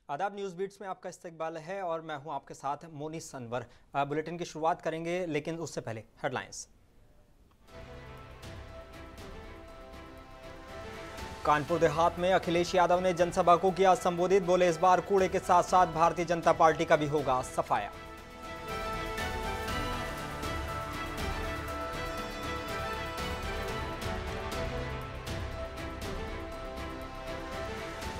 आदाब, news beats में आपका इस्तकबाल है और मैं हूं आपके साथ मोनिस अनवर। बुलेटिन की शुरुआत करेंगे, लेकिन उससे पहले हेडलाइंस। कानपुर देहात में अखिलेश यादव ने जनसभा को किया संबोधित। बोले, इस बार कूड़े के साथ साथ भारतीय जनता पार्टी का भी होगा सफाया।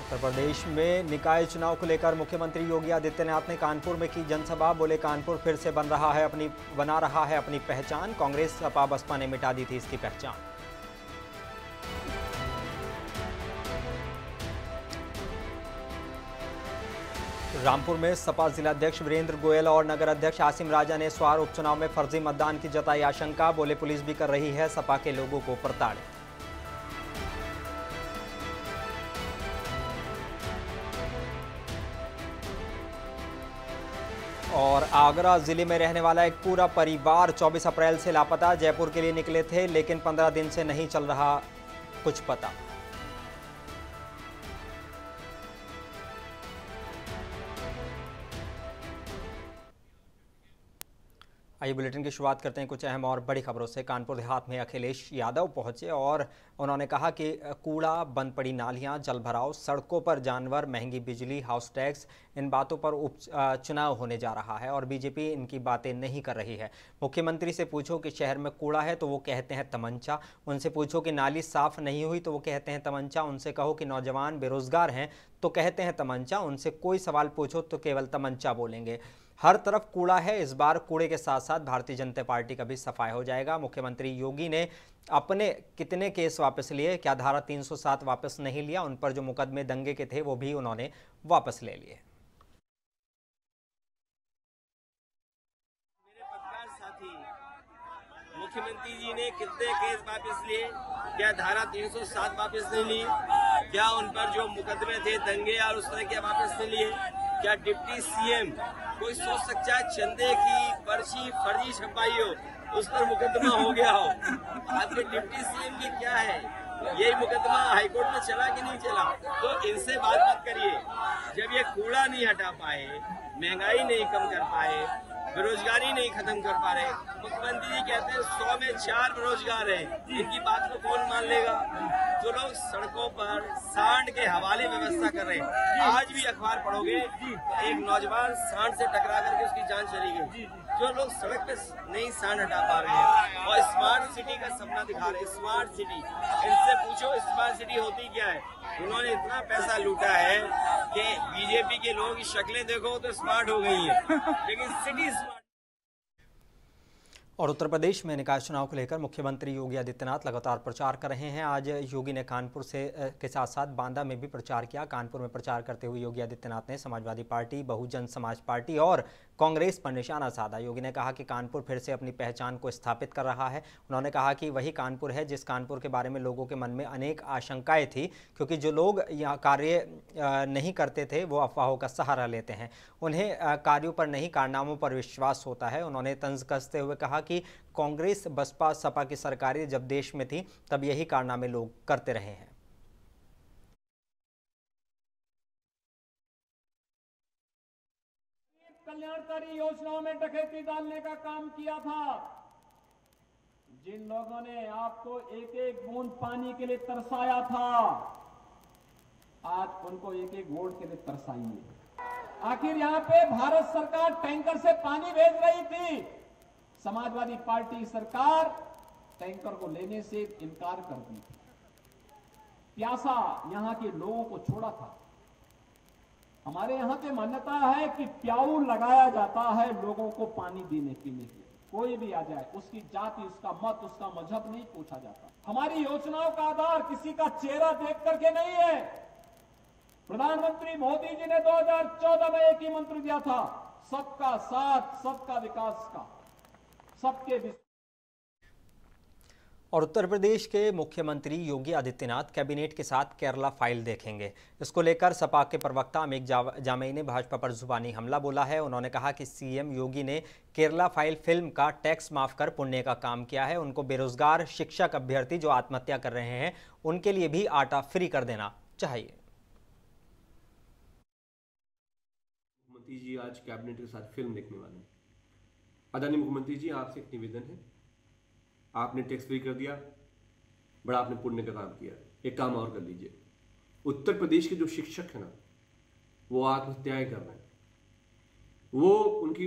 उत्तर प्रदेश में निकाय चुनाव को लेकर मुख्यमंत्री योगी आदित्यनाथ ने कानपुर में की जनसभा। बोले, कानपुर फिर से बना रहा है अपनी पहचान। कांग्रेस सपा बसपा ने मिटा दी थी इसकी पहचान। रामपुर में सपा जिलाध्यक्ष वीरेंद्र गोयल और नगर अध्यक्ष आसिम राजा ने स्वार उपचुनाव में फर्जी मतदान की जताई आशंका। बोले, पुलिस भी कर रही है सपा के लोगों को प्रताड़ित। और आगरा जिले में रहने वाला एक पूरा परिवार 24 अप्रैल से लापता। जयपुर के लिए निकले थे, लेकिन 15 दिन से नहीं चल रहा कुछ पता। आइए बुलेटिन की शुरुआत करते हैं कुछ अहम और बड़ी खबरों से। कानपुर देहात में अखिलेश यादव पहुंचे और उन्होंने कहा कि कूड़ा, बंद पड़ी नालियां, जल भराव, सड़कों पर जानवर, महंगी बिजली, हाउस टैक्स, इन बातों पर चुनाव होने जा रहा है और बीजेपी इनकी बातें नहीं कर रही है। मुख्यमंत्री से पूछो कि शहर में कूड़ा है तो वो कहते हैं तमंचा। उनसे पूछो कि नाली साफ नहीं हुई तो वो कहते हैं तमंचा। उनसे कहो कि नौजवान बेरोजगार हैं तो कहते हैं तमंचा। उनसे कोई सवाल पूछो तो केवल तमंचा बोलेंगे। हर तरफ कूड़ा है। इस बार कूड़े के साथ साथ भारतीय जनता पार्टी का भी सफाया हो जाएगा। मुख्यमंत्री योगी ने अपने कितने केस वापस लिए? क्या धारा 307 वापस नहीं लिया? उन पर जो मुकदमे दंगे के थे वो भी उन्होंने वापस ले लिए। मेरे पत्रकार साथी, मुख्यमंत्री जी ने कितने केस वापस लिए? क्या धारा 307 वापस नहीं ली? क्या उन पर जो मुकदमे थे दंगे और उस तरह के वापस नहीं लिए? क्या डिप्टी सीएम कोई सोच सकता है चंदे की पर्ची फर्जी छपाई हो, उस पर मुकदमा हो गया हो? आपके डिप्टी सीएम की क्या है? यही मुकदमा हाईकोर्ट में चला कि नहीं चला? तो इनसे बात मत करिए। जब ये कूड़ा नहीं हटा पाए, महंगाई नहीं कम कर पाए, बेरोजगारी नहीं खत्म कर पा रहे, मुख्यमंत्री जी कहते हैं 100 में 4 बेरोजगार हैं, इनकी बात को कौन मान लेगा? जो लोग सड़कों पर सांड के हवाले व्यवस्था कर रहे हैं, आज भी अखबार पढ़ोगे तो एक नौजवान सांड से टकरा करके उसकी जान चली गई। जो लोग सड़क पे नहीं सांड हटा पा रहे हैं और स्मार्ट सिटी का सपना दिखा रहे हैं, स्मार्ट सिटी, इनसे पूछो स्मार्ट सिटी होती क्या है? उन्होंने इतना पैसा लूटा है कि बीजेपी के लोगों की शक्लें देखो तो स्मार्ट हो गई हैं, लेकिन सिटी स्मार्ट। और उत्तर प्रदेश में निकाय चुनाव को लेकर मुख्यमंत्री योगी आदित्यनाथ लगातार प्रचार कर रहे हैं। आज योगी ने कानपुर के साथ साथ बांदा में भी प्रचार किया। कानपुर में प्रचार करते हुए योगी आदित्यनाथ ने समाजवादी पार्टी, बहुजन समाज पार्टी और कांग्रेस पर निशाना साधा। योगी ने कहा कि कानपुर फिर से अपनी पहचान को स्थापित कर रहा है। उन्होंने कहा कि वही कानपुर है जिस कानपुर के बारे में लोगों के मन में अनेक आशंकाएं थी, क्योंकि जो लोग यहाँ कार्य नहीं करते थे वो अफवाहों का सहारा लेते हैं। उन्हें कार्यों पर नहीं, कारनामों पर विश्वास होता है। उन्होंने तंज कसते हुए कहा कि कांग्रेस, बसपा, सपा की सरकारें जब देश में थी तब यही कारनामे लोग करते रहे हैं। कल्याणकारी योजनाओं में डकैती डालने का काम किया था। जिन लोगों ने आपको एक एक बूंद पानी के लिए तरसाया था, आज उनको एक एक वोट के लिए तरसाइए। आखिर यहां पे भारत सरकार टैंकर से पानी भेज रही थी, समाजवादी पार्टी सरकार टैंकर को लेने से इनकार कर दी थी। प्यासा यहां के लोगों को छोड़ा था। हमारे यहां की मान्यता है कि प्याऊ लगाया जाता है लोगों को पानी देने पीने के लिए। कोई भी आ जाए, उसकी जाति, उसका मत, उसका मजहब नहीं पूछा जाता। हमारी योजनाओं का आधार किसी का चेहरा देख करके नहीं है। प्रधानमंत्री मोदी जी ने 2014 में एक ही मंत्र दिया था, सबका साथ, सबका विकास का, सबके। और उत्तर प्रदेश के मुख्यमंत्री योगी आदित्यनाथ कैबिनेट के साथ केरला फाइल देखेंगे। इसको लेकर सपा के प्रवक्ता अमित जामई ने भाजपा पर जुबानी हमला बोला है। उन्होंने कहा कि सीएम योगी ने केरला फाइल फिल्म का टैक्स माफ कर पुण्य का काम किया है। उनको बेरोजगार शिक्षक अभ्यर्थी जो आत्महत्या कर रहे हैं उनके लिए भी आटा फ्री कर देना चाहिए। मुख्यमंत्री जी आज कैबिनेट के साथ फिल्म देखने वाले हैं। आदरणीय मुख्यमंत्री जी, आपसे एक निवेदन है, आपने टैक्स फ्री कर दिया, बड़ा आपने पुण्य का काम किया, एक काम और कर लीजिए। उत्तर प्रदेश के जो शिक्षक हैं ना, वो आत्महत्याएं कर रहे हैं, वो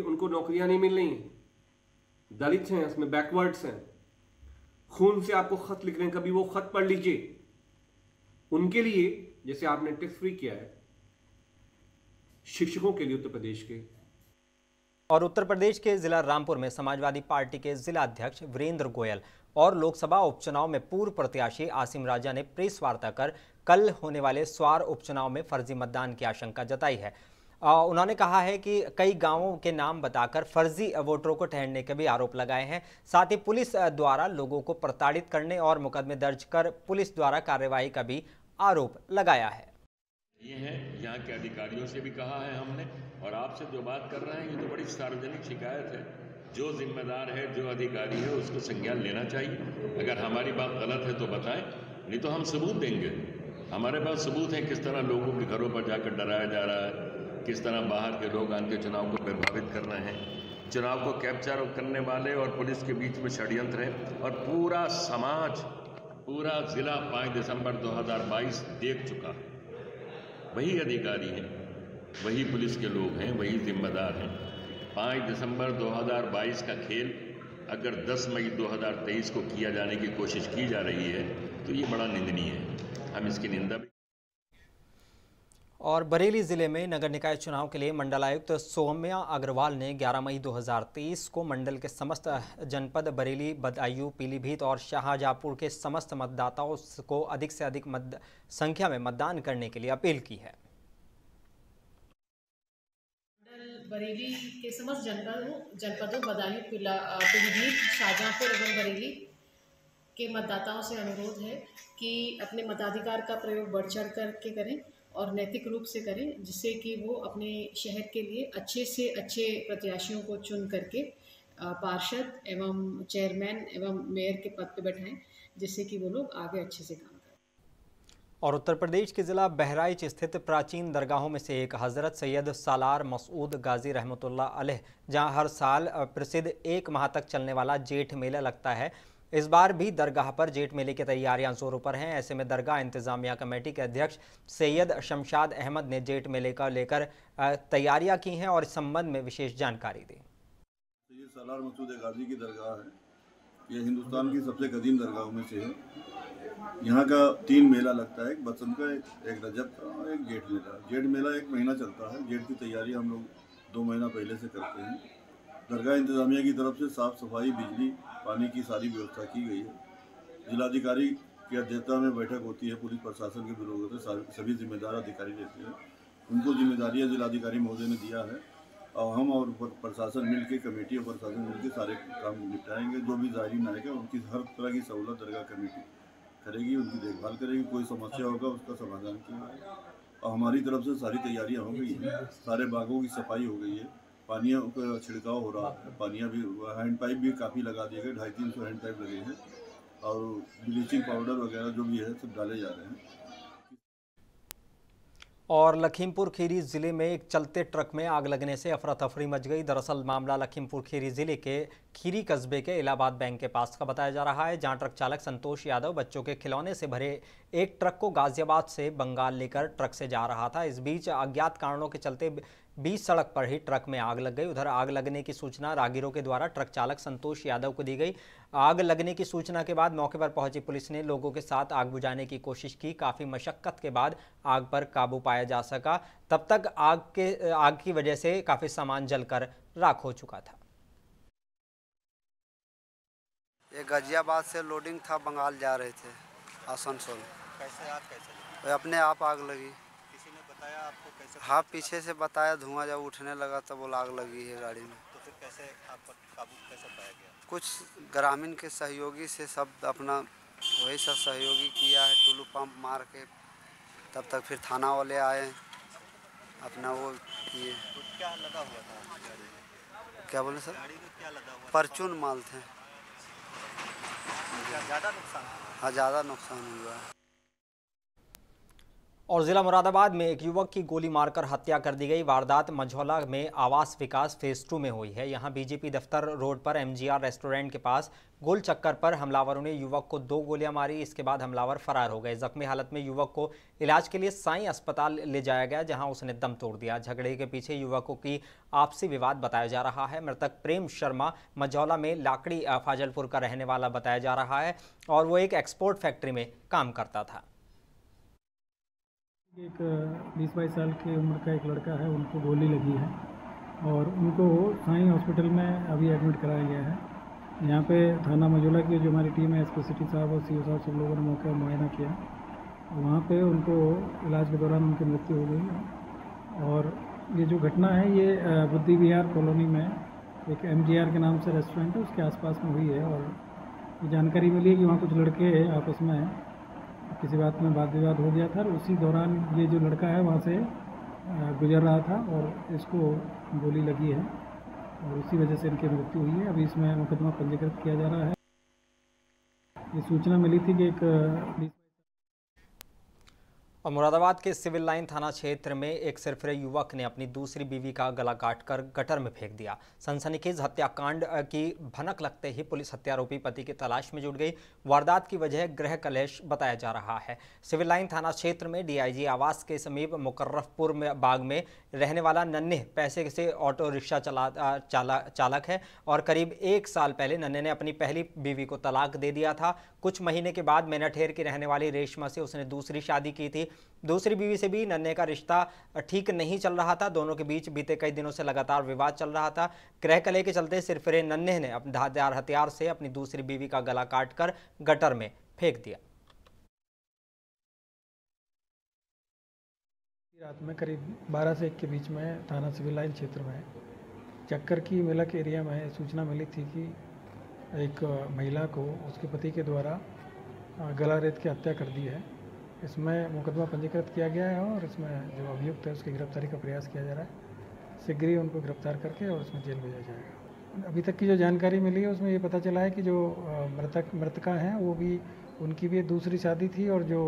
उनको नौकरियां नहीं मिल रही हैं, दलित हैं, इसमें बैकवर्ड्स हैं, खून से आपको खत लिख रहे हैं, कभी वो खत पढ़ लीजिए। उनके लिए जैसे आपने टैक्स फ्री किया है, शिक्षकों के लिए उत्तर प्रदेश के। और उत्तर प्रदेश के जिला रामपुर में समाजवादी पार्टी के जिला अध्यक्ष वीरेंद्र गोयल और लोकसभा उपचुनाव में पूर्व प्रत्याशी आसिम राजा ने प्रेस वार्ता कर कल होने वाले स्वार उपचुनाव में फर्जी मतदान की आशंका जताई है। उन्होंने कहा है कि कई गांवों के नाम बताकर फर्जी वोटरों को ठहरने के भी आरोप लगाए हैं। साथ ही पुलिस द्वारा लोगों को प्रताड़ित करने और मुकदमे दर्ज कर पुलिस द्वारा कार्रवाई का भी आरोप लगाया है। ये है, यहाँ के अधिकारियों से भी कहा है हमने, और आपसे जो बात कर रहे हैं ये तो बड़ी सार्वजनिक शिकायत है। जो जिम्मेदार है, जो अधिकारी है, उसको संज्ञान लेना चाहिए। अगर हमारी बात गलत है तो बताएं, नहीं तो हम सबूत देंगे। हमारे पास सबूत है किस तरह लोगों के घरों पर जाकर डराया जा रहा है, किस तरह बाहर के लोग आके चुनाव को प्रभावित कर रहे हैं। चुनाव को कैप्चर करने वाले और पुलिस के बीच में षड्यंत्र है, और पूरा समाज, पूरा जिला 5 दिसंबर 2022 देख चुका है। वही अधिकारी हैं, वही पुलिस के लोग हैं, वही जिम्मेदार हैं। 5 दिसंबर 2022 का खेल अगर 10 मई 2023 को किया जाने की कोशिश की जा रही है तो ये बड़ा निंदनीय है, हम इसकी निंदा भी। और बरेली जिले में नगर निकाय चुनाव के लिए मंडलायुक्त सौम्या अग्रवाल ने 11 मई 2023 को मंडल के समस्त जनपद बरेली, बदायूं, पीलीभीत और शाहजहांपुर के समस्त मतदाताओं को अधिक से अधिक संख्या में मतदान करने के लिए अपील की है। बरेली के समस्त जनपदों बदायूं, पीलीभीत, शाहजहांपुर एवं बरेली के मतदाताओं से अनुरोध है कि अपने मताधिकार का प्रयोग बढ़ चढ़ करके करें और नैतिक रूप से करें, जिससे कि वो अपने शहर के लिए अच्छे से अच्छे प्रत्याशियों को चुन करके पार्षद एवं चेयरमैन एवं मेयर के पद पर बैठाएं, जिससे कि वो लोग आगे अच्छे से काम करें। और उत्तर प्रदेश के जिला बहराइच स्थित प्राचीन दरगाहों में से एक हज़रत सैयद सालार मसूद गाजी रहमतुल्लाह अलैह, जहां हर साल प्रसिद्ध 1 माह तक चलने वाला जेठ मेला लगता है, इस बार भी दरगाह पर जेठ मेले की तैयारियां जोरों पर हैं। ऐसे में दरगाह इंतजामिया कमेटी के अध्यक्ष सैयद शमशाद अहमद ने जेठ मेले का लेकर तैयारियां की हैं और इस संबंध में विशेष जानकारी दी। सैयद सालार मसूद गाजी की दरगाह है, यह हिंदुस्तान की सबसे कदीम दरगाहों में से है। यहाँ का 3 मेला लगता है, एक बसंत का, एक रजब का और एक जेठ मेला। जेठ मेला 1 महीना चलता है। जेठ की तैयारी हम लोग 2 महीना पहले से करते हैं। दरगाह इंतजामिया की तरफ से साफ़ सफाई, बिजली, पानी की सारी व्यवस्था की गई है। जिलाधिकारी की अध्यक्षता में बैठक होती है, पुलिस प्रशासन के विरोध से सभी जिम्मेदार अधिकारी रहते हैं। उनको जिम्मेदारियाँ जिलाधिकारी महोदय ने दिया है और हम और प्रशासन मिलके, कमेटी और प्रशासन मिलके सारे काम निपटाएंगे। जो भी ज़ायरीन आएगा उनकी हर तरह की सहूलत दरगाह कमेटी करेगी, उनकी देखभाल करेगी। कोई समस्या होगा उसका समाधान किया। और हमारी तरफ से सारी तैयारियाँ हो गई हैं, सारे बागों की सफाई हो गई है, पानियों का छिड़काव हो रहा है, पानियाँ भी, हैंड पाइप भी काफ़ी लगा दिए गए, 250-300 हैंड पाइप लगे हैं और ब्लीचिंग पाउडर वगैरह जो भी है सब डाले जा रहे हैं। और लखीमपुर खीरी जिले में एक चलते ट्रक में आग लगने से अफरा तफरी मच गई। दरअसल मामला लखीमपुर खीरी जिले के खीरी कस्बे के इलाहाबाद बैंक के पास का बताया जा रहा है, जहां ट्रक चालक संतोष यादव बच्चों के खिलौने से भरे एक ट्रक को गाजियाबाद से बंगाल लेकर ट्रक से जा रहा था। इस बीच अज्ञात कारणों के चलते बीच सड़क पर ही ट्रक में आग लग गई। उधर आग लगने की सूचना राहगीरों के द्वारा ट्रक चालक संतोष यादव को दी गई। आग लगने की सूचना के बाद मौके पर पहुंची पुलिस ने लोगों के साथ आग बुझाने की कोशिश की। काफ़ी मशक्कत के बाद आग पर काबू पाया जा सका। तब तक आग की वजह से काफ़ी सामान जलकर राख हो चुका था। ये गाजियाबाद से लोडिंग था, बंगाल जा रहे थे आसनसोल। कैसे आग कैसे लगी? अपने आप आग लगी। किसी ने बताया आपको कैसे? हाँ, पीछे से बताया, धुआं जब उठने लगा तब वो आग लगी है गाड़ी में। तो फिर कैसे आप पर काबू कैसे पाया गया? कुछ ग्रामीण के सहयोगी से, सब अपना वही सब सहयोगी किया है, टुल्लू पंप मार के। तब तक फिर थाना वाले आए, अपना वो किए। तो क्या लगा हुआ था गाड़ी में? क्या बोले सर? गाड़ी में क्या लगा हुआ? परचून माल थे। ज़्यादा नुकसान? हाँ, ज़्यादा नुकसान हुआ है। और जिला मुरादाबाद में एक युवक की गोली मारकर हत्या कर दी गई। वारदात मझौला में आवास विकास फेज 2 में हुई है। यहां बीजेपी दफ्तर रोड पर MGR रेस्टोरेंट के पास गोल चक्कर पर हमलावरों ने युवक को 2 गोलियां मारी। इसके बाद हमलावर फरार हो गए। जख्मी हालत में युवक को इलाज के लिए साईं अस्पताल ले जाया गया, जहां उसने दम तोड़ दिया। झगड़े के पीछे युवकों की आपसी विवाद बताया जा रहा है। मृतक प्रेम शर्मा मझौला में लाकड़ी फाजलपुर का रहने वाला बताया जा रहा है और वो एक एक्सपोर्ट फैक्ट्री में काम करता था। एक 20-22 साल की उम्र का एक लड़का है, उनको गोली लगी है और उनको साईं हॉस्पिटल में अभी एडमिट कराया गया है। यहाँ पे थाना मझौला की जो हमारी टीम है, SP सिटी साहब और CO साहब, सब लोगों ने मौके पर मुआयना किया। वहाँ पे उनको इलाज के दौरान उनकी मृत्यु हो गई। और ये जो घटना है ये बुद्धि विहार कॉलोनी में एक MGR के नाम से रेस्टोरेंट है, उसके आसपास में हुई है। और ये जानकारी मिली है कि वहाँ कुछ लड़के आपस में किसी बात में वाद विवाद हो गया था और उसी दौरान ये जो लड़का है वहाँ से गुजर रहा था और इसको गोली लगी है और उसी वजह से इनकी मृत्यु हुई है। अभी इसमें मुकदमा पंजीकृत किया जा रहा है। ये सूचना मिली थी कि एक और मुरादाबाद के सिविल लाइन थाना क्षेत्र में एक सिरफिरे युवक ने अपनी दूसरी बीवी का गला काटकर गटर में फेंक दिया। सनसनीखेज हत्याकांड की भनक लगते ही पुलिस हत्यारोपी पति की तलाश में जुट गई। वारदात की वजह गृह कलेश बताया जा रहा है। सिविल लाइन थाना क्षेत्र में DIG आवास के समीप मुकर्रफपुर में बाग में रहने वाला नन्हे पैसे से ऑटो रिक्शा चालक है और करीब 1 साल पहले नन्हे ने अपनी पहली बीवी को तलाक दे दिया था। कुछ महीने के बाद मेनाठेर की रहने वाली रेशमा से उसने दूसरी शादी की थी। दूसरी बीवी से भी नन्हे का रिश्ता ठीक नहीं चल रहा था। दोनों के बीच बीते कई दिनों से लगातार विवाद चल रहा था। गृह कलह के चलते सिरफिरे नन्हे ने अपने धारदार हथियार से अपनी दूसरी बीवी का गला काटकर गटर में फेंक दिया। रात में करीब 12 से 1 के बीच में थाना सिविल लाइन क्षेत्र में चक्कर की मेला के एरिया में सूचना मिली थी कि एक महिला को उसके पति के द्वारा गला रेत की हत्या कर दी है। इसमें मुकदमा पंजीकृत किया गया है और इसमें जो अभियुक्त है उसकी गिरफ्तारी का प्रयास किया जा रहा है। शीघ्र ही उनको गिरफ्तार करके और उसमें जेल भेजा जाएगा। अभी तक की जो जानकारी मिली है उसमें ये पता चला है कि जो मृतका हैं वो भी उनकी भी दूसरी शादी थी और जो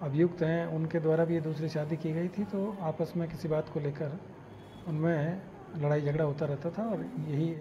अभियुक्त हैं उनके द्वारा भी ये दूसरी शादी की गई थी। तो आपस में किसी बात को लेकर उनमें लड़ाई झगड़ा होता रहता था और यही।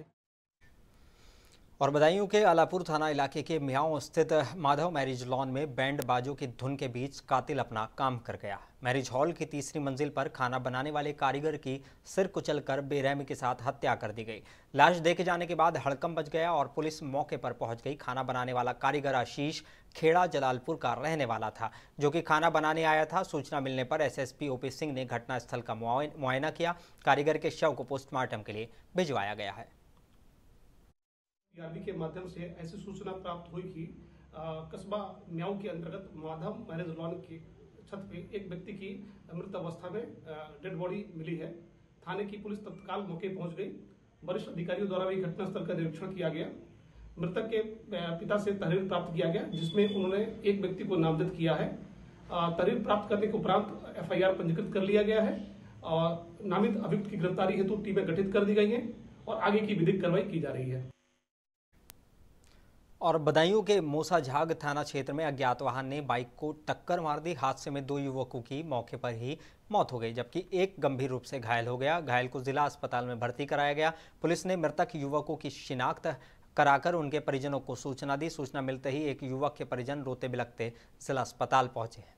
और बदायूं के आलापुर थाना इलाके के मियाओं स्थित माधव मैरिज लॉन में बैंड बाजों की धुन के बीच कातिल अपना काम कर गया। मैरिज हॉल की 3री मंजिल पर खाना बनाने वाले कारीगर की सिर कुचलकर बेरहमी के साथ हत्या कर दी गई। लाश देखे जाने के बाद हड़कंप मच गया और पुलिस मौके पर पहुंच गई। खाना बनाने वाला कारीगर आशीष खेड़ा जलालपुर का रहने वाला था, जो कि खाना बनाने आया था। सूचना मिलने पर SSP OP सिंह ने घटनास्थल का मुआयना किया। कारीगर के शव को पोस्टमार्टम के लिए भिजवाया गया है। आरबी के माध्यम से ऐसी सूचना प्राप्त हुई कि कस्बा म्याऊ के अंतर्गत माधव मैरिज लॉन की छत पे एक व्यक्ति की मृत अवस्था में डेड बॉडी मिली है। थाने की पुलिस तत्काल मौके पहुंच गई। वरिष्ठ अधिकारियों द्वारा भी घटनास्थल का निरीक्षण किया गया। मृतक के पिता से तहरीर प्राप्त किया गया, जिसमें उन्होंने एक व्यक्ति को नामजद किया है। तहरीर प्राप्त करने के उपरांत FIR पंजीकृत कर लिया गया है और नामित अभियुक्त की गिरफ्तारी हेतु टीमें गठित कर दी गई हैं और आगे की विधिक कार्रवाई की जा रही है। और बदायूं के मूसाझाग थाना क्षेत्र में अज्ञात वाहन ने बाइक को टक्कर मार दी। हादसे में 2 युवकों की मौके पर ही मौत हो गई, जबकि एक गंभीर रूप से घायल हो गया। घायल को जिला अस्पताल में भर्ती कराया गया। पुलिस ने मृतक युवकों की शिनाख्त कराकर उनके परिजनों को सूचना दी। सूचना मिलते ही एक युवक के परिजन रोते बिलखते जिला अस्पताल पहुंचे हैं।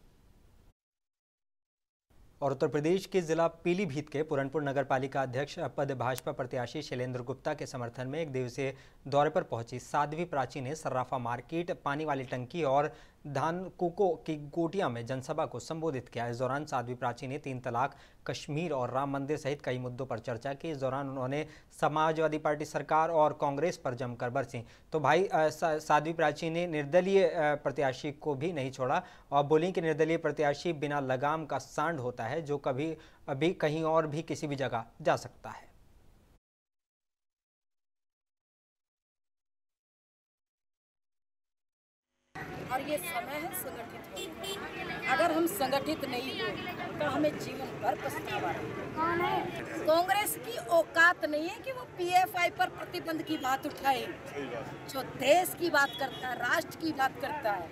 और उत्तर प्रदेश के जिला पीलीभीत के पुरनपुर नगर पालिका अध्यक्ष पद भाजपा प्रत्याशी शैलेंद्र गुप्ता के समर्थन में 1 दिवसीय दौरे पर पहुंची साध्वी प्राची ने सर्राफा मार्केट, पानी वाली टंकी और धान कुको की गोटियां में जनसभा को संबोधित किया। इस दौरान साध्वी प्राची ने 3 तलाक, कश्मीर और राम मंदिर सहित कई मुद्दों पर चर्चा की। इस दौरान उन्होंने समाजवादी पार्टी सरकार और कांग्रेस पर जमकर बरसी। तो भाई साध्वी प्राची ने निर्दलीय प्रत्याशी को भी नहीं छोड़ा और बोली कि निर्दलीय प्रत्याशी बिना लगाम का सांड होता है, जो कभी अभी कहीं और भी किसी भी जगह जा सकता है। और ये समय है संगठित होने का। अगर हम संगठित नहीं हो तो हमें जीवन भर पछतावा है। कांग्रेस की औकात नहीं है कि वो PFI पर प्रतिबंध की बात उठाए। जो देश की बात करता है, राष्ट्र की बात करता है,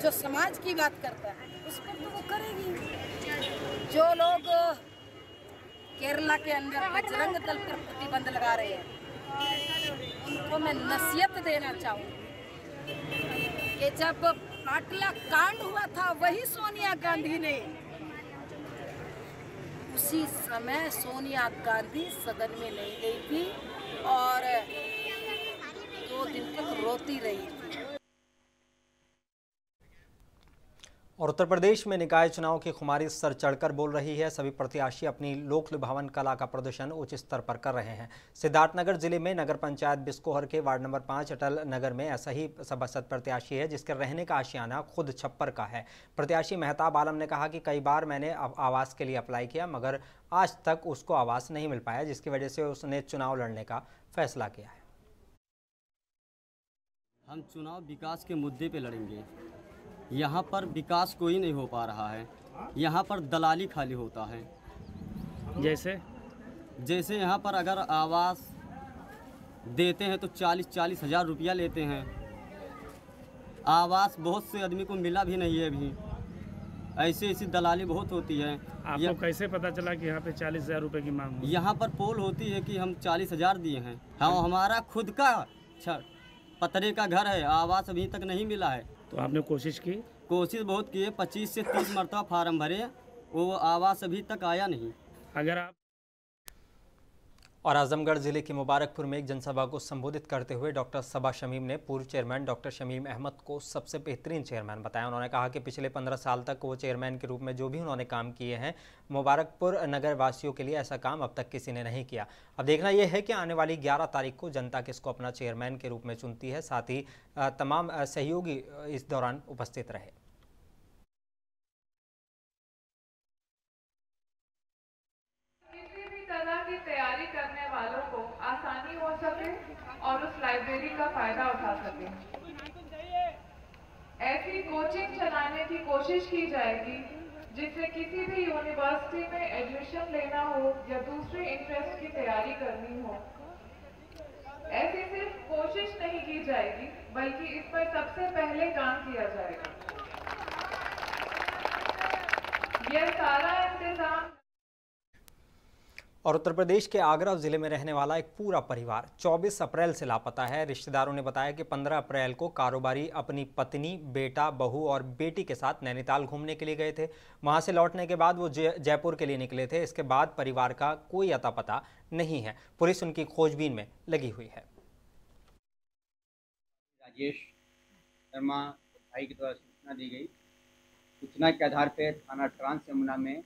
जो समाज की बात करता है, उस पर तो वो करेगी। जो लोग केरला के अंदर बजरंग दल पर प्रतिबंध लगा रहे हैं, उनको मैं नसीहत देना चाहूँगी कि जब पाटला कांड हुआ था, वही सोनिया गांधी ने, उसी समय सोनिया गांधी सदन में नहीं गई थी और 2 दिन तक रोती रही थी। और उत्तर प्रदेश में निकाय चुनाव की खुमारी सर चढ़कर बोल रही है। सभी प्रत्याशी अपनी लोक लुभावन कला का प्रदर्शन उच्च स्तर पर कर रहे हैं। सिद्धार्थनगर जिले में नगर पंचायत बिस्कोहर के वार्ड नंबर 5 अटल नगर में ऐसा ही सभासद प्रत्याशी है जिसके रहने का आशियाना खुद छप्पर का है। प्रत्याशी मेहताब आलम ने कहा कि कई बार मैंने आवास के लिए अप्लाई किया मगर आज तक उसको आवास नहीं मिल पाया, जिसकी वजह से उसने चुनाव लड़ने का फैसला किया है। हम चुनाव विकास के मुद्दे पे लड़ेंगे। यहाँ पर विकास कोई नहीं हो पा रहा है, यहाँ पर दलाली खाली होता है। जैसे यहाँ पर अगर आवास देते हैं तो 40-40 हज़ार रुपया लेते हैं। आवास बहुत से आदमी को मिला भी नहीं है अभी। ऐसी दलाली बहुत होती है। आपको कैसे पता चला कि यहाँ पे 40,000 रुपये की मांग है? यहाँ पर पोल होती है कि हम 40,000 दिए हैं। हाँ, हमारा खुद का पतरे का घर है, आवास अभी तक नहीं मिला है। तो आपने कोशिश की? कोशिश बहुत की है, 25 से 30 मरतबा फार्म भरे, वो आवास अभी तक आया नहीं। अगर आप और आजमगढ़ जिले के मुबारकपुर में एक जनसभा को संबोधित करते हुए डॉक्टर सबा शमीम ने पूर्व चेयरमैन डॉक्टर शमीम अहमद को सबसे बेहतरीन चेयरमैन बताया। उन्होंने कहा कि पिछले 15 साल तक वो चेयरमैन के रूप में जो भी उन्होंने काम किए हैं, मुबारकपुर नगर वासियों के लिए ऐसा काम अब तक किसी ने नहीं किया। अब देखना यह है कि आने वाली 11 तारीख को जनता किसको अपना चेयरमैन के रूप में चुनती है। साथ ही तमाम सहयोगी इस दौरान उपस्थित रहे। की तैयारी करने वालों को आसानी हो सके और उस लाइब्रेरी का फायदा उठा सके। ऐसी कोचिंग चलाने की कोशिश की जाएगी जिससे किसी भी यूनिवर्सिटी में एडमिशन लेना हो या दूसरे इंटरेस्ट की तैयारी करनी हो, ऐसी सिर्फ कोशिश नहीं की जाएगी बल्कि इस पर सबसे पहले काम किया जाएगा। यह सारा इंतजाम। और उत्तर प्रदेश के आगरा जिले में रहने वाला एक पूरा परिवार 24 अप्रैल से लापता है। रिश्तेदारों ने बताया कि 15 अप्रैल को कारोबारी अपनी पत्नी, बेटा, बहू और बेटी के साथ नैनीताल घूमने के लिए गए थे। वहां से लौटने के बाद वो जयपुर के लिए निकले थे। इसके बाद परिवार का कोई अता पता नहीं है। पुलिस उनकी खोजबीन में लगी हुई है। राजेश शर्मा भाई के द्वारा सूचना दी गई। सूचना के आधार पर थाना ट्रांस यमुना में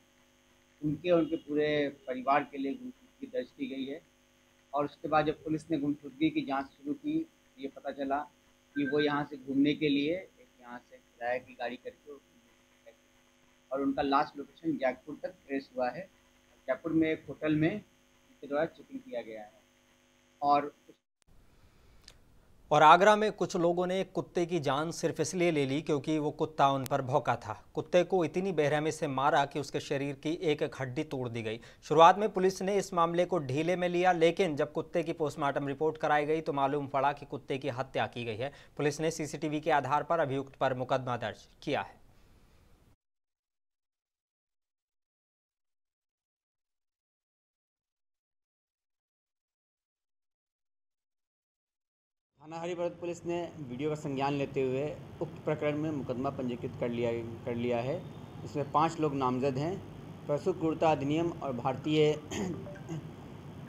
उनके पूरे परिवार के लिए गुमशुदगी दर्ज की गई है। और उसके बाद जब पुलिस ने गुमशुदगी की जांच शुरू की, ये पता चला कि वो यहाँ से घूमने के लिए यहाँ से किराए की गाड़ी करके और उनका लास्ट लोकेशन जयपुर तक ट्रेस हुआ है। जयपुर में एक होटल में उनके द्वारा चेकिंग किया गया है। और आगरा में कुछ लोगों ने एक कुत्ते की जान सिर्फ इसलिए ले ली क्योंकि वो कुत्ता उन पर भौंका था। कुत्ते को इतनी बेरहमी से मारा कि उसके शरीर की एक एक हड्डी तोड़ दी गई। शुरुआत में पुलिस ने इस मामले को ढीले में लिया, लेकिन जब कुत्ते की पोस्टमार्टम रिपोर्ट कराई गई तो मालूम पड़ा कि कुत्ते की हत्या की गई है। पुलिस ने सीसीटीवी के आधार पर अभियुक्त पर मुकदमा दर्ज किया है। थाना हरिभरत पुलिस ने वीडियो का संज्ञान लेते हुए उक्त प्रकरण में मुकदमा पंजीकृत कर लिया है। इसमें 5 लोग नामजद हैं। प्रस्तुत क्रूरता अधिनियम और भारतीय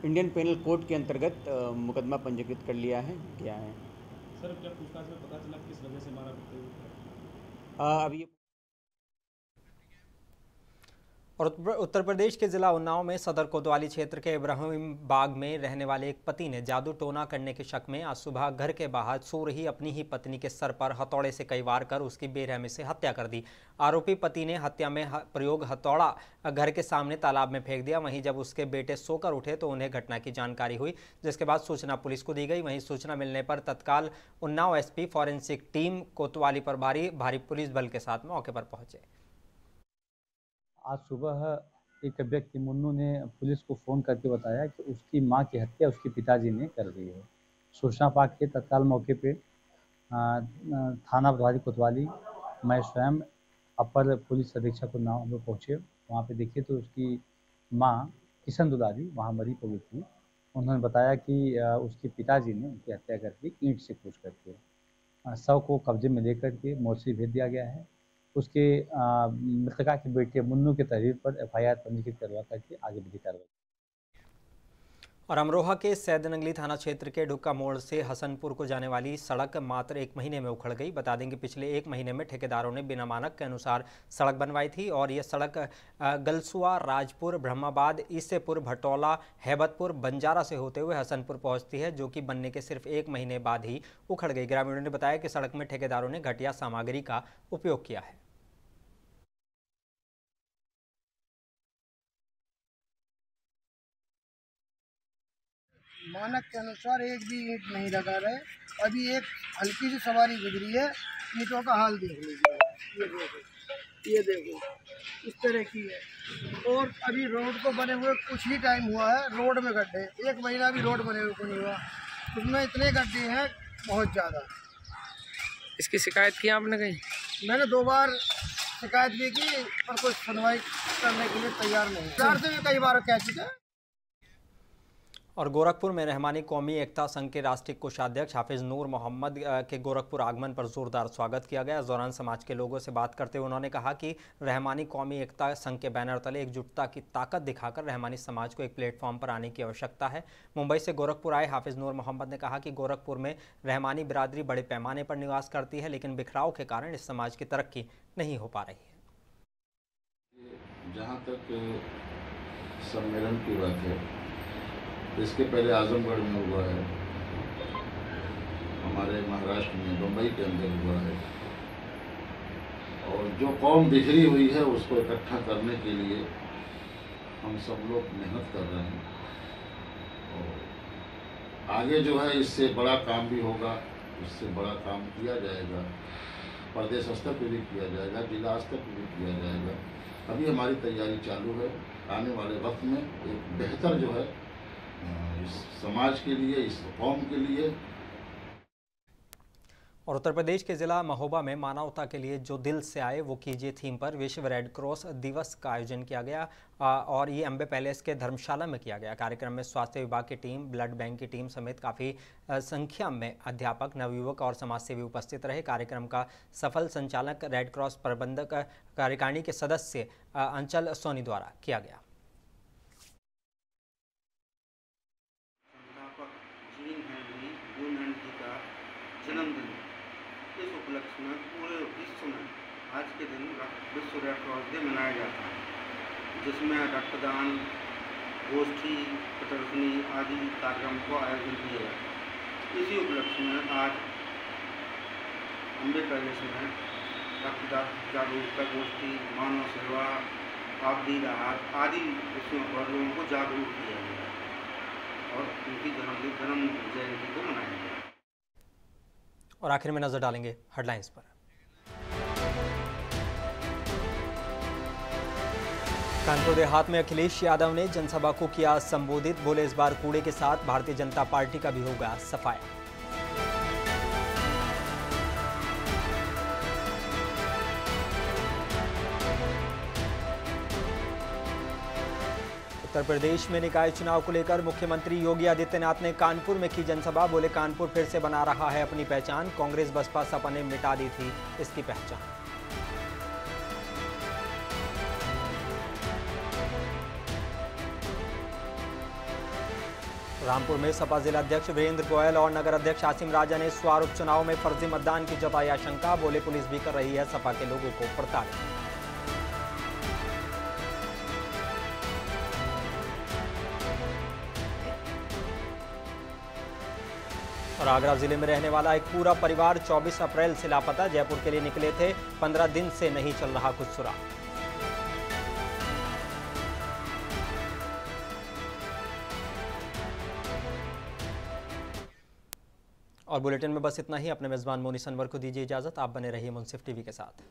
इंडियन पेनल कोड के अंतर्गत मुकदमा पंजीकृत कर लिया है सर, जब पूछताछ में पता चला किस वजह से मारा कुत्ते? अभी और उत्तर प्रदेश के जिला उन्नाव में सदर कोतवाली क्षेत्र के इब्राहिम बाग में रहने वाले एक पति ने जादू टोना करने के शक में आज सुबह घर के बाहर सो रही अपनी ही पत्नी के सर पर हथौड़े से कई वार कर उसकी बेरहमी से हत्या कर दी। आरोपी पति ने हत्या में प्रयोग हथौड़ा घर के सामने तालाब में फेंक दिया। वहीं जब उसके बेटे सोकर उठे तो उन्हें घटना की जानकारी हुई, जिसके बाद सूचना पुलिस को दी गई। वहीं सूचना मिलने पर तत्काल उन्नाव एसपी फॉरेंसिक टीम कोतवाली पर भारी पुलिस बल के साथ मौके पर पहुंचे। आज सुबह एक व्यक्ति मुन्नू ने पुलिस को फ़ोन करके बताया कि उसकी मां की हत्या उसके पिताजी ने कर दी है। सूचना पाके तत्काल मौके पे थाना प्रभारी कोतवाली, मैं स्वयं अपर पुलिस अधीक्षक को नाम में पहुँचे, वहाँ पे देखिए तो उसकी माँ किशन दुलारी वहाँ मरी पड़ी थी। उन्होंने बताया कि उसके पिताजी ने उनकी हत्या करके ईंट से कूच करके शव को कब्जे में लेकर के मोर्चरी भेज दिया गया है। उसके मृतका के बेटे मुन्नू के तहरीर पर FIR पंजीकृत करवा करके आगे बढ़ी कार्रवाई। और अमरोहा के सैदनगली थाना क्षेत्र के ढुक्का मोड़ से हसनपुर को जाने वाली सड़क मात्र 1 महीने में उखड़ गई। बता दें कि पिछले 1 महीने में ठेकेदारों ने बिना मानक के अनुसार सड़क बनवाई थी और यह सड़क गलसुआ, राजपुर, ब्रह्माबाद, ईसेपुर, भटौला, हैबतपुर, बंजारा से होते हुए हसनपुर पहुंचती है, जो कि बनने के सिर्फ 1 महीने बाद ही उखड़ गई। ग्रामीणों ने बताया कि सड़क में ठेकेदारों ने घटिया सामग्री का उपयोग किया है। मानक के अनुसार एक भी ईंट नहीं लगा रहे। अभी एक हल्की सी सवारी गुजरी है, ईंटों का हाल देख लीजिए, ये देखो इस तरह की है। और अभी रोड को बने हुए कुछ ही टाइम हुआ है, रोड में गड्ढे, 1 महीना भी रोड बने हुए को नहीं हुआ, उसमें इतने गड्ढे हैं बहुत ज़्यादा। इसकी शिकायत की आपने कहीं? मैंने 2 बार शिकायत भी की पर कोई सुनवाई करने के लिए तैयार नहीं। 4 से भी कई बार कह चुके हैं। और गोरखपुर में रहमानी कौमी एकता संघ के राष्ट्रीय कोषाध्यक्ष हाफिज नूर मोहम्मद के गोरखपुर आगमन पर जोरदार स्वागत किया गया। इस दौरान समाज के लोगों से बात करते हुए उन्होंने कहा कि रहमानी कौमी एकता संघ के बैनर तले एकजुटता की ताकत दिखाकर रहमानी समाज को एक प्लेटफॉर्म पर आने की आवश्यकता है। मुंबई से गोरखपुर आए हाफिज नूर मोहम्मद ने कहा कि गोरखपुर में रहमानी बिरादरी बड़े पैमाने पर निवास करती है, लेकिन बिखराव के कारण इस समाज की तरक्की नहीं हो पा रही है। जहाँ तक सम्मेलन की बात है, इसके पहले आजमगढ़ में हुआ है, हमारे महाराष्ट्र में बम्बई के अंदर हुआ है, और जो कौम बिखरी हुई है उसको इकट्ठा करने के लिए हम सब लोग मेहनत कर रहे हैं। और आगे जो है इससे बड़ा काम भी होगा, इससे बड़ा काम किया जाएगा, प्रदेश स्तर पर भी किया जाएगा, जिला स्तर पर भी किया जाएगा। अभी हमारी तैयारी चालू है। आने वाले वक्त में एक बेहतर जो है इस समाज के लिए, इस कौम के लिए। और उत्तर प्रदेश के जिला महोबा में मानवता के लिए जो दिल से आए वो कीजिए थीम पर विश्व रेड क्रॉस दिवस का आयोजन किया गया और ये अम्बे पैलेस के धर्मशाला में किया गया। कार्यक्रम में स्वास्थ्य विभाग की टीम, ब्लड बैंक की टीम समेत काफ़ी संख्या में अध्यापक, नवयुवक और समाजसेवी उपस्थित रहे। कार्यक्रम का सफल संचालक रेड क्रॉस प्रबंधक कार्यकारिणी के सदस्य अंचल सोनी द्वारा किया गया। जन्मदिन, इस उपलक्ष्य में पूरे विश्व में आज के दिन विश्व रेड क्रॉस डे मनाया जाता है, जिसमें रक्तदान, गोष्ठी, प्रदर्शनी आदि कार्यक्रम को आयोजन किया जाता है। इसी उपलक्ष्य में आज अम्बे पैलेस में रक्तदान जागरूकता गोष्ठी, मानव सेवा, आपदी राहत आदि विषयों पर लोगों को जागरूक किया गया और उनकी जन्म जयंती को मनाया गया। और आखिर में नजर डालेंगे हेडलाइंस पर। कानपुर देहात में अखिलेश यादव ने जनसभा को किया संबोधित, बोले इस बार कूड़े के साथ भारतीय जनता पार्टी का भी होगा सफाया। उत्तर प्रदेश में निकाय चुनाव को लेकर मुख्यमंत्री योगी आदित्यनाथ ने कानपुर में की जनसभा, बोले कानपुर फिर से बना रहा है अपनी पहचान, कांग्रेस बसपा सपा ने मिटा दी थी इसकी पहचान। रामपुर में सपा जिलाध्यक्ष वीरेंद्र गोयल और नगर अध्यक्ष आसिम राजा ने स्वार उपचुनाव में फर्जी मतदान की जताई आशंका, बोले पुलिस भी कर रही है सपा के लोगों को प्रताड़ित। और आगरा जिले में रहने वाला एक पूरा परिवार 24 अप्रैल से लापता, जयपुर के लिए निकले थे, 15 दिन से नहीं चल रहा कुछ सुराग। और बुलेटिन में बस इतना ही। अपने मेजबान मोनी सनवर को दीजिए इजाजत। आप बने रहिए मुंसिफ टीवी के साथ।